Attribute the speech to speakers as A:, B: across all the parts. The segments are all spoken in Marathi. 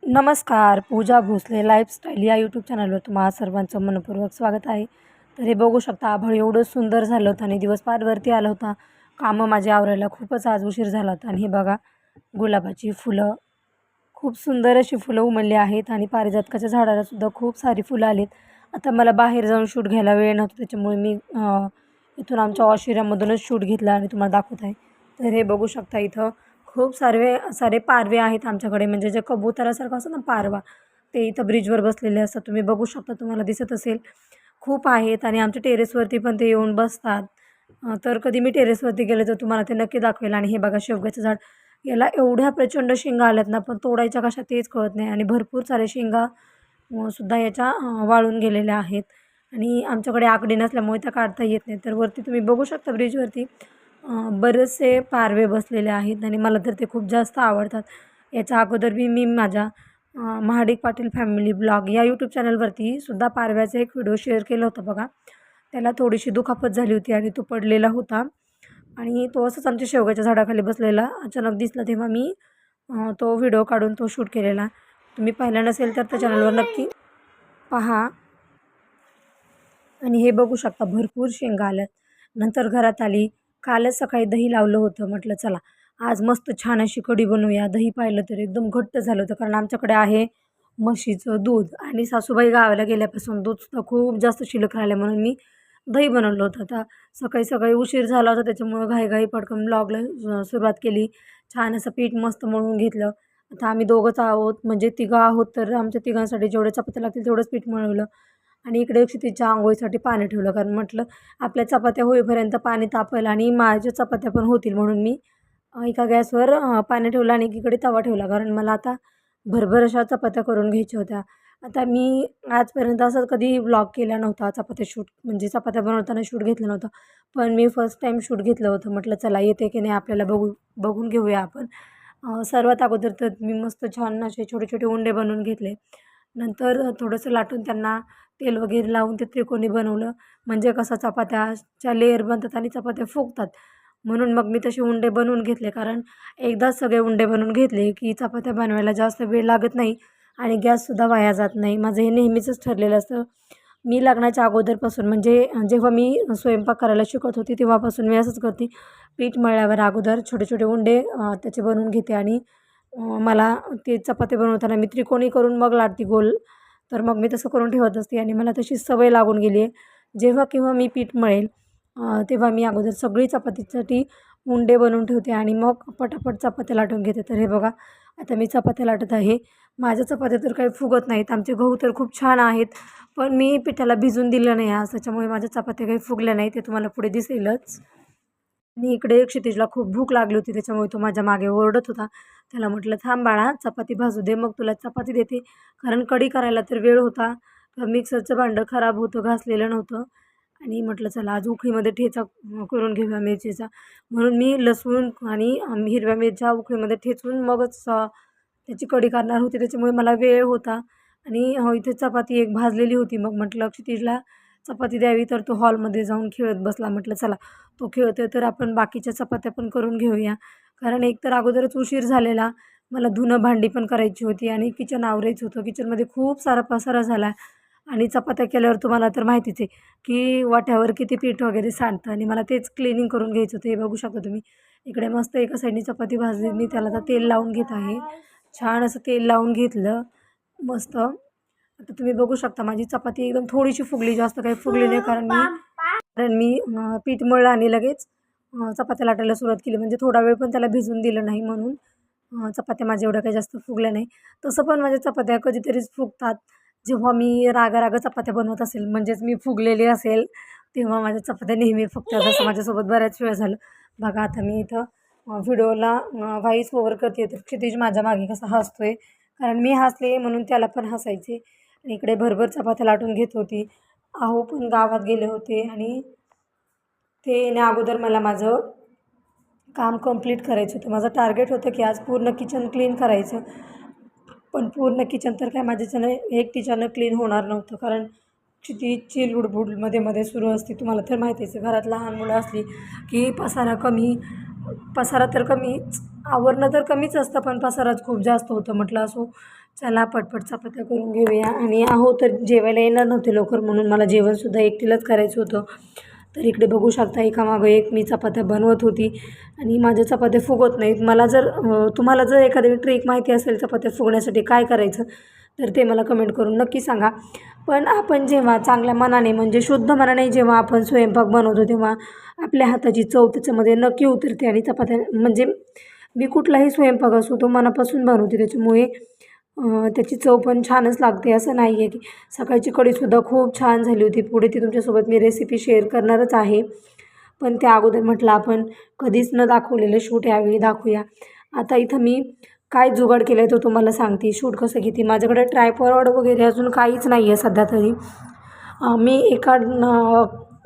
A: नमस्कार. पूजा भोसले लाईफस्टाईल या यूट्यूब चॅनलवर तुम्हा सर्वांचं मनपूर्वक स्वागत आहे. तर हे बघू शकता, आभाळ एवढं सुंदर झालं होतं आणि दिवस पार वरती आला होता. कामं माझे आवरायला खूपच आज उशीर झाला होता. आणि हे बघा, गुलाबाची फुलं, खूप सुंदर अशी फुलं उमलली आहेत आणि पारिजातकाच्या झाडाला सुद्धा खूप सारी फुलं आलीत. आता मला बाहेर जाऊन शूट घ्यायला वेळ नव्हता, त्याच्यामुळे मी इथून आमच्या ऑशिरामधूनच शूट घेतला आणि तुम्हाला दाखवत आहे. तर हे बघू शकता, इथं खूप सारे पारवे आहेत आमच्याकडे, म्हणजे जे कबुतरासारखं असतं ना पारवा, ते इथं ब्रिजवर बसलेले असतात. तुम्ही बघू शकता, तुम्हाला दिसत असेल. खूप आहेत आणि आमच्या टेरेसवरती पण ते येऊन बसतात. तर कधी मी टेरेसवरती गेले तर तुम्हाला ते नक्की दाखवेल. आणि हे बघा, शेवग्याचं झाड, याला एवढ्या प्रचंड शेंगा आल्यात ना, पण तोडायच्या कशा तेच कळत नाही. आणि भरपूर सारे शेंगा सुद्धा याच्या वाळून गेलेल्या आहेत. आणि आमच्याकडे आकडी नसल्यामुळे त्या काढता येत नाही. तर वरती तुम्ही बघू शकता, ब्रिजवरती बरेचसे पारवे बसलेले आहेत आणि मला तर ते खूप जास्त आवडतात. याच्या अगोदर मी माझ्या महाडिक पाटील फॅमिली ब्लॉग या यूट्यूब चॅनलवरती सुद्धा पारव्याचा एक व्हिडिओ शेअर केला होता बघा. त्याला थोडीशी दुखापत झाली होती आणि तो पडलेला होता. आणि तो असंच आमच्या शेवग्याच्या झाडाखाली बसलेला अचानक दिसला, तेव्हा मी तो व्हिडिओ काढून तो शूट केलेला. तुम्ही पाहिला नसेल तर त्या चॅनलवर नक्की पहा. आणि हे बघू शकता, भरपूर शेंगा आल्यात. नंतर घरात आली, कालच सकाळी दही लावलं होतं. म्हटलं चला आज मस्त छान अशी कढी बनवूया. दही पाहिलं तर एकदम घट्ट झालं होतं, कारण आमच्याकडे आहे म्हशीचं दूध आणि सासूबाई गावाला गेल्यापासून दूधसुद्धा खूप जास्त शिल्लक राहिलं, म्हणून मी दही बनवलं होतं. आता सकाळी सकाळी उशीर झाला होता, त्याच्यामुळं घाईघाई पटकन ब्लॉगला सुरुवात केली. छान असं पीठ मस्त मळून घेतलं. आता आम्ही दोघंच आहोत, म्हणजे तिघं आहोत, तर आमच्या तिघांसाठी जेवढे चपात्या लागतील तेवढंच पीठ मळवलं. आणि इकडे क्षितिजच्या आंघोळीसाठी पाणी ठेवलं, कारण म्हटलं आपल्या चपात्या होईपर्यंत पाणी तापलं आणि माझ्या चपात्या पण होतील, म्हणून मी एका गॅसवर पाणी ठेवलं आणि एकीकडे तवा ठेवला, कारण मला आता भरभर अशा चपात्या करून घ्यायच्या होत्या. आता मी आजपर्यंत असं कधी व्लॉग केला नव्हता, चपात्या शूट म्हणजे चपात्या बनवताना शूट घेतलं नव्हतं. पण मी फर्स्ट टाईम शूट घेतलं होतं. म्हटलं चला येते की नाही आपल्याला बघून घेऊया आपण. सर्वात अगोदर तर मी मस्त छान असे छोटे छोटे उंडे बनवून घेतले. नंतर थोडंसं लाटून त्यांना तेल वगैरे लावून ते त्रिकोणी बनवलं, म्हणजे कसं चपात्याच्या लेअर बनतात आणि चपात्या फुगतात. म्हणून मग मी तसे उंडे बनवून घेतले, कारण एकदाच सगळे उंडे बनवून घेतले की चपात्या बनवायला जास्त वेळ लागत नाही आणि गॅससुद्धा वाया जात नाही. माझं हे नेहमीचंच ठरलेलं असतं. मी लग्नाच्या अगोदरपासून, म्हणजे जेव्हा मी स्वयंपाक करायला शिकत होती तेव्हापासून मी असंच करते. पीठ मळल्यावर अगोदर छोटे छोटे उंडे त्याचे बनवून घेते आणि मला ते चपाती बनवताना मी त्रिकोणी करून मग लाटते गोल. तर मग मी तसं करून ठेवत असते आणि मला तशी सवय लागून गेली आहे. जेव्हा केव्हा मी पीठ मळेल तेव्हा मी अगोदर सगळी चपातीसाठी उंडे बनवून ठेवते आणि मग पटापट चपात्या लाटून घेते. तर हे बघा, आता मी चपात्या लाटत आहे. माझ्या चपात्या तर काही फुगत नाहीत. आमचे गहू तर खूप छान आहेत, पण मी पिठाला भिजून दिलं नाही आज, त्याच्यामुळे माझ्या चपात्या काही फुगल्या नाही. ते तुम्हाला पुढे दिसेलच. आणि इकडे क्षितिजला खूप भूक लागली होती, त्याच्यामुळे तो माझ्या मागे ओरडत होता. त्याला म्हटलं थांब बाळा, चपाती भाजू दे, मग तुला चपाती देते. कारण कढी करायला तर वेळ होता. मिक्सरचं भांडं खराब होतं, घासलेलं नव्हतं. आणि म्हटलं चला आज उखळीमध्ये ठेचा करून घेऊया मिरचीचा. म्हणून मी लसूण आणि हिरव्या मिरच्या उखळीमध्ये ठेचून मगच त्याची कढी करणार होती, त्याच्यामुळे मला वेळ होता. आणि इथे चपाती एक भाजलेली होती. मग म्हटलं क्षितिजला चपाती द्यावी, तर तो हॉलमध्ये जाऊन खेळत बसला. म्हटलं चला तो खेळतोय तर आपण बाकीच्या चपात्या पण करून घेऊया, कारण एक तर अगोदरच उशीर झालेला. मला धुणं भांडी पण करायची होती आणि किचन आवरायचं होतं. किचनमध्ये खूप सारा पसारा झाला आणि चपात्या केल्यावर तुम्हाला तर माहितीच आहे की वाट्यावर किती पीठ वगैरे सांडतं, आणि मला तेच क्लिनिंग करून घ्यायचं होतं. हे बघू शकता तुम्ही, इकडे मस्त एका साईडनी चपाती भाजली, मी त्याला आता तेल लावून घेत आहे. छान असं तेल लावून घेतलं मस्त. आता तुम्ही बघू शकता माझी चपाती एकदम थोडीशी फुगली, जास्त काही फुगली नाही, कारण मी पीठ मळलं आणि लगेच चपात्या लाटायला सुरुवात केली, म्हणजे थोडा वेळ पण त्याला भिजून दिलं नाही, म्हणून चपात्या माझ्या एवढ्या काही जास्त फुगल्या नाही. तसं पण माझ्या चपात्या कधीतरीच फुगतात, जेव्हा मी रागा चपात्या बनवत असेल, म्हणजेच मी फुगलेली असेल, तेव्हा माझ्या चपात्या नेहमी फुगतात. असं माझ्यासोबत बऱ्याच वेळ झालं. बघा आता मी इथं व्हिडिओला व्हॉईस ओव्हर करते, तर क्षितिज माझ्या मागे कसा हसतोय, कारण मी हसले म्हणून त्याला पण हसायचे. आणि इकडे भरभर चपात्या लाटून घेत होती. अहो पण गावात गेले होते आणि ते येण्या अगोदर मला माझं काम कंप्लीट करायचं होतं. माझं टार्गेट होतं की आज पूर्ण किचन क्लीन करायचं. पण पूर्ण किचन तर काय माझ्याच्यानं एकटीच्यानं क्लीन होणार नव्हतं, कारण क्षितिजची लुडबुड मध्ये मध्ये सुरू असते. तुम्हाला तर माहितीच आहे, घरात लहान मुलं असली की पसारा तर कमीच आवरणं तर कमीच असतं पण पसाराच खूप जास्त होतं. म्हटलं असो चला पटपट चपात्या करून घेऊया. आणि आहो तर जेवायला येणार नव्हते लवकर म्हणून मला जेवणसुद्धा एकटीलाच करायचं होतं. तर इकडे बघू शकता एकामागं एक मी चपात्या बनवत होती आणि माझ्या चपात्या फुगत नाहीत. मला जर तुम्हाला जर एखादी ट्रिक माहिती असेल चपात्या फुगण्यासाठी काय करायचं तर ते मला कमेंट करून नक्की सांगा. पण आपण जेव्हा चांगल्या मनाने म्हणजे शुद्ध मनाने जेव्हा आपण स्वयंपाक बनवतो तेव्हा आपल्या हाताची चव त्याच्यामध्ये नक्की उतरते. आणि चपात्या म्हणजे मी कुठलाही स्वयंपाक असो तो मनापासून बनवते त्याच्यामुळे त्याची चव पण छानच लागते. असं नाही आहे की सकाळची कढीसुद्धा खूप छान झाली होती. पुढे ती तुमच्यासोबत मी रेसिपी शेअर करणारच आहे. पण त्या अगोदर म्हटलं आपण कधीच न दाखवलेलं शूट यावेळी दाखवूया. आता इथं मी काय जुगाड केलं आहे तो तुम्हाला सांगते. शूट कसं घेते माझ्याकडे ट्रायपॉड वगैरे अजून काहीच नाही आहे सध्या तरी. मी एका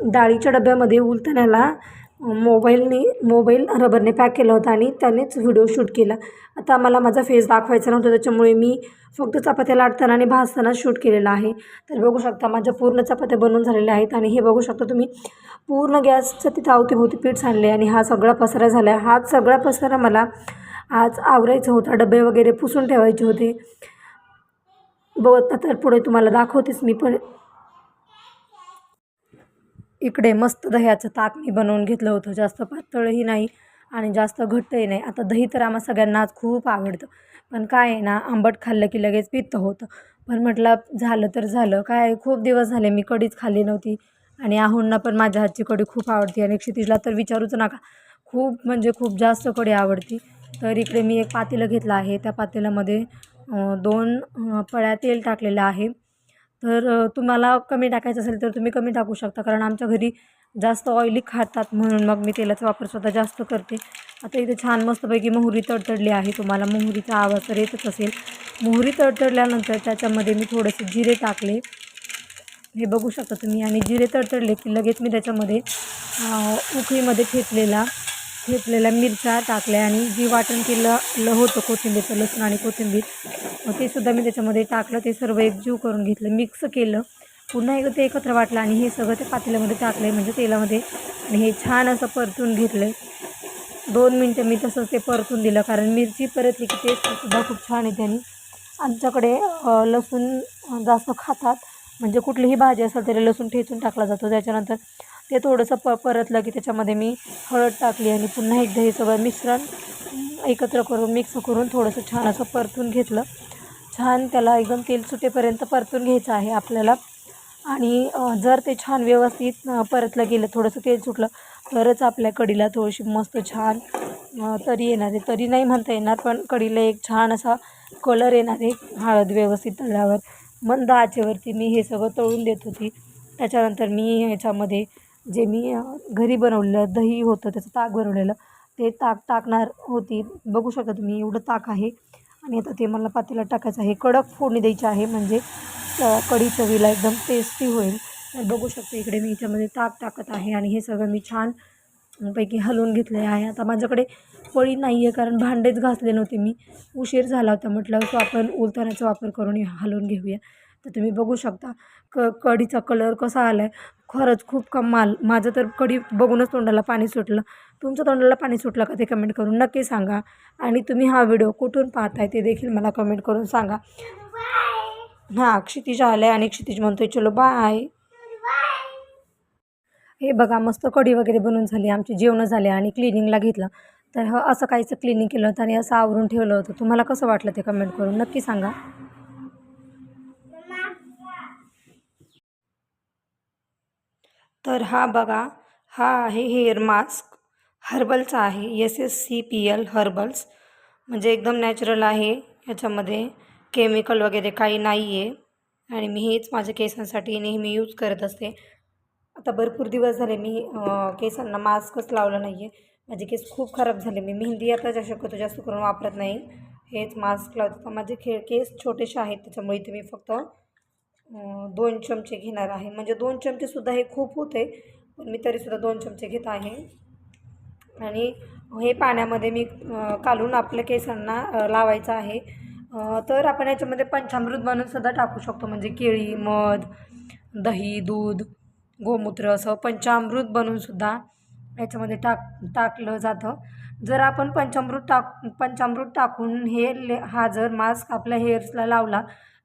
A: डाळीच्या डब्यामध्ये उलथण्याला मोबाईल रबरने पॅक केला होता आणि त्यानेच व्हिडिओ शूट केला. आता मला माझा फेस दाखवायचा नव्हता त्याच्यामुळे मी फक्त चपात्या लाटताना आणि भाजताना शूट केलेला आहे. तर बघू शकता माझ्या पूर्ण चपात्या बनवून झालेल्या आहेत. आणि हे बघू शकता तुम्ही पूर्ण गॅसचं तिथं अवतीभोवती पीठ सांडले आणि हा सगळा पसारा झाला आहे. हा सगळा पसारा मला आज आवरायचा होता. डबे वगैरे पुसून ठेवायचे होते. बघत तर पुढे तुम्हाला दाखवतेच मी. पण इकडे मस्त दह्याचं ताक मी बनवून घेतलं होतं. जास्त पातळही नाही आणि जास्त घट्टही नाही. आता दही तर आम्हा सगळ्यांनाच खूप आवडतं. पण काय आहे ना आंबट खाल्लं की लगेच पित्त होतं. पण म्हटलं झालं तर झालं. काय खूप दिवस झाले मी कढीच खाल्ली नव्हती. आणि आहोंना पण माझ्या हातची कढी खूप आवडते आणि क्षितिजला तर विचारूच नका. खूप म्हणजे खूप जास्त कढी आवडती. तर इकडे मी एक पातेलं घेतलं आहे. त्या पातेल्यामध्ये 2 पळ्या तेल टाकलेलं आहे. तर तुम्हाला कमी टाकायचं असेल तर तुम्ही कमी टाकू शकता. कारण आमच्या घरी जास्त ऑइली खातात म्हणून मग मी तेलाचा वापर स्वतः जास्त करते. आता इथे छान मस्तपैकी मोहरी तडतडली आहे. तुम्हाला मोहरीचा आवाज तर येतच असेल. मोहरी तडतडल्यानंतर त्याच्यामध्ये मी थोडेसे जिरे टाकले. हे बघू शकता तुम्ही. आणि जिरे तडतडले की लगेच मी त्याच्यामध्ये उकळीमध्ये ठेचलेल्या मिरच्या टाकल्या. आणि जी वाटण केलं होतं कोथिंबीरचं लसूण आणि कोथिंबीर ते सुद्धा मी त्याच्यामध्ये टाकलं. ते सर्व एकजीव करून घेतलं, मिक्स केलं. पुन्हा एकदा ते एकत्र वाटलं आणि हे सगळं ते पातेल्यामध्ये टाकलं म्हणजे तेलामध्ये. आणि हे छान असं परतून घेतलं. 2 मिनटं मी तसंच ते परतून दिलं कारण मिरची परतली की टेस्टसुद्धा खूप छान येते. आणि आमच्याकडे लसूण जास्त खातात. म्हणजे कुठलीही भाजी असेल तरी लसूण ठेचून टाकला जातो. त्याच्यानंतर ते थोडंसं परतलं की त्याच्यामध्ये मी हळद टाकली आणि पुन्हा एकदा हे सगळं मिश्रण एकत्र करून मिक्स करून थोडंसं छान असं परतून घेतलं. छान त्याला एकदम तेल सुटेपर्यंत परतून घ्यायचं आहे आपल्याला. आणि जर ते छान व्यवस्थित परतलं गेलं थोडंसं तेल सुटलं तरच आपल्या कढीला थोडीशी मस्त छान तरी येणार आहे. तरी नाही म्हणता येणार पण कढीला एक छान असा कलर येणार आहे. हळद व्यवस्थित तळल्यावर मंद आचेवरती मी हे सगळं तळून देत होती. त्याच्यानंतर मी ह्याच्यामध्ये जे मी घरी बनवलेलं दही होतं त्याचं ताक बनवलेलं ते ताक टाकणार होती. बघू शकता तुम्ही एवढं ताक आहे. आणि आता ते मला पातेल्यात टाकायचं आहे. कडक फोडणी द्यायची आहे म्हणजे कढी चवीला एकदम टेस्टी होईल. तर बघू शकता इकडे मी याच्यामध्ये ताक टाकत आहे आणि हे सगळं मी छान पैकी हलवून घेतले आहे. आता माझ्याकडे पळी नाही आहे कारण भांडेच घासले नव्हते मी. उशीर झाला होता म्हटलं सो आपण उलथण्याचा वापर करून हलवून घेऊया. तर तुम्ही बघू शकता कढीचा कलर कसा आला आहे. खरंच खूप कमाल. माझं तर कढी बघूनच तोंडाला पाणी सुटलं. तुमच्या तोंडाला पाणी सुटलं का ते कमेंट करून नक्की सांगा. आणि तुम्ही हा व्हिडिओ कुठून पाहताय ते देखील मला कमेंट करून सांगा. हां क्षितिज आलं आहे आणि क्षितिज म्हणतोय चलो बाय. हे बघा मस्त कढी वगैरे बनवून झाली. आमची जेवणं झाले आणि क्लिनिंगला घेतलं. तर असं काहीचं क्लिनिंग केलं होतं आणि असं आवरून ठेवलं होतं. तुम्हाला कसं वाटलं ते कमेंट करून नक्की सांगा. तर हा बघा हा आहे हेअर मास्क हर्बलचा आहे. SSCPL हर्बल्स म्हणजे एकदम नॅचरल आहे. ह्याच्यामध्ये केमिकल वगैरे काही नाही आहे. आणि मी हेच माझ्या केसांसाठी नेहमी यूज करत असते. आता भरपूर दिवस झाले मी केसांना मास्कच लावलं नाही आहे. माझे केस खूप खराब झाले. मी मेहंदी आता शक्यतो जास्त करून वापरत नाही. हेच मास्क लावते. तर माझे केस छोटेसे आहेत त्याच्यामुळे इथे मी फक्त 2 चमचे घेणार आहे. म्हणजे 2 चमचेसुद्धा हे खूप होते पण मी तरीसुद्धा 2 चमचे घेत आहे. आणि हे पाण्यामध्ये मी काढून आपल्या केसांना लावायचं आहे. तर आपण याच्यामध्ये पंचामृत बनवूनसुद्धा टाकू शकतो. म्हणजे केळी, मध, दही, दूध, गोमूत्र असं पंचामृत बनवूनसुद्धा याच्यामध्ये टाकलं जातं. जर आपण पंचामृत टाकून हा जर मास्क आपल्या हेअर्सला लावला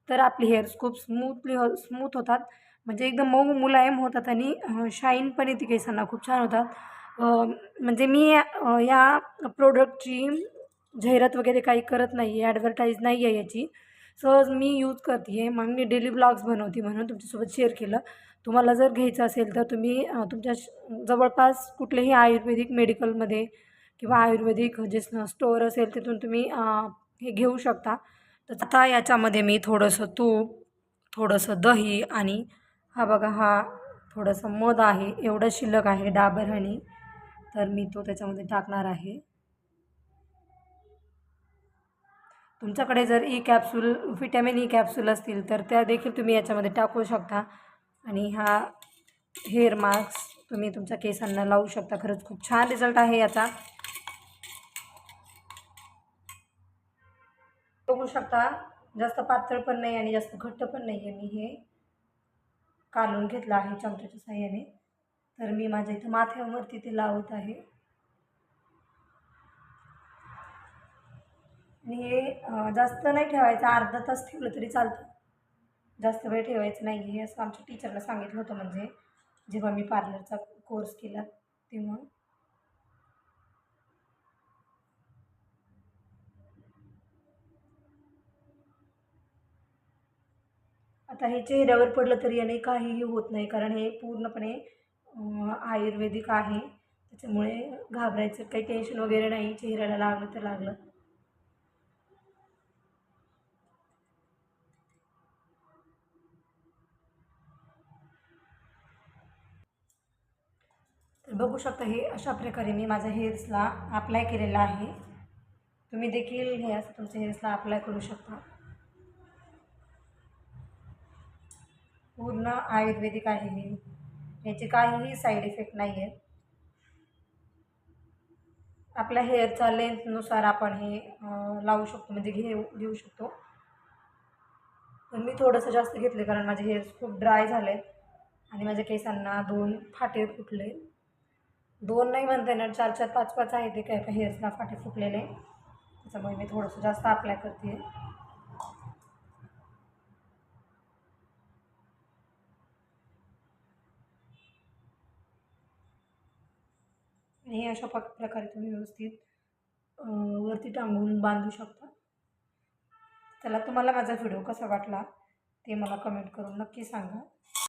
A: तर आपले हेअर्स खूप स्मूथ होतात. म्हणजे एकदम मऊ मुलायम होतात आणि शाईन पण येते केसांना, खूप छान होतात. म्हणजे मी या प्रोडक्टची जाहिरात वगैरे काही करत नाही आहे, ॲडव्हर्टाईज नाही आहे याची. सहज मी यूज करते आहे, मग मी डेली ब्लॉग्स बनवते म्हणून तुमच्यासोबत शेअर केलं. तुम्हाला जर घ्यायचं असेल तर तुम्ही तुमच्या जवळपास कुठलेही आयुर्वेदिक मेडिकलमध्ये किंवा आयुर्वेदिक जे स्टोअर असेल तिथून तुम्ही हे घेऊ शकता. तर आता याच्यामध्ये मी थोडंसं तूप, थोडंसं दही आणि हा बघा हा थोडंसं मध आहे, एवढं शिल्लक आहे डाबर हनी, तर मी तो त्याच्यामध्ये टाकणार आहे. तुमच्याकडे जर व्हिटॅमिन ई कॅप्सूल असतील तर त्या देखील तुम्ही याच्यामध्ये टाकू शकता. आणि हा हेअर मास्क तुम्ही तुमच्या केसांना लावू शकता. खरंच खूप छान रिझल्ट आहे याचा. बघू शकता, जास्त पातळ पण नाही आणि जास्त घट्ट पण नाही आहे. मी हे कालून घेतलं आहे चमच्याच्या साहाय्याने. तर मी माझ्या इथं माथ्यावरती ते लावत आहे. आणि हे जास्त नाही ठेवायचं, अर्धा तास ठेवलं तरी चालतं. जास्त वेळ ठेवायचं नाही आहे असं आमच्या टीचरला सांगितलं होतं, म्हणजे जेव्हा मी पार्लरचा कोर्स केला तेव्हा. आता हे चेहऱ्यावर पडलं तरी याने काहीही होत नाही, कारण हे पूर्णपणे आयुर्वेदिक आहे. त्याच्यामुळे घाबरायचं काही टेन्शन वगैरे नाही. चेहऱ्याला लागलं तर लागलं. तर बघू शकता, हे अशा प्रकारे मी माझ्या हेअर्सला अप्लाय केलेलं आहे. तुम्ही देखील हे असं तुमच्या हेअर्सला अप्लाय करू शकता. पूर्ण आयुर्वेदिक आहे हे. याचे काहीही साईड इफेक्ट नाही आहेत. आपल्या हेअरच्या लेंथनुसार आपण हे लावू शकतो, म्हणजे घेऊ शकतो. तर मी थोडंसं जास्त घेतले कारण माझे हेअर्स खूप ड्राय झाले आणि माझ्या केसांना 2 फाटे फुटले. 2 नाही म्हणता येणार, 4-4, 5-5 आहेत एका एका हेअर्सला फाटे फुटलेले. त्याच्यामुळे मी थोडंसं जास्त अप्लाय करते. आणि हे अशा प्रकारे तुम्ही व्यवस्थित वरती टांगून बांधू शकता. चला, तुम्हाला माझा व्हिडिओ कसा वाटला ते मला कमेंट करून नक्की सांगा.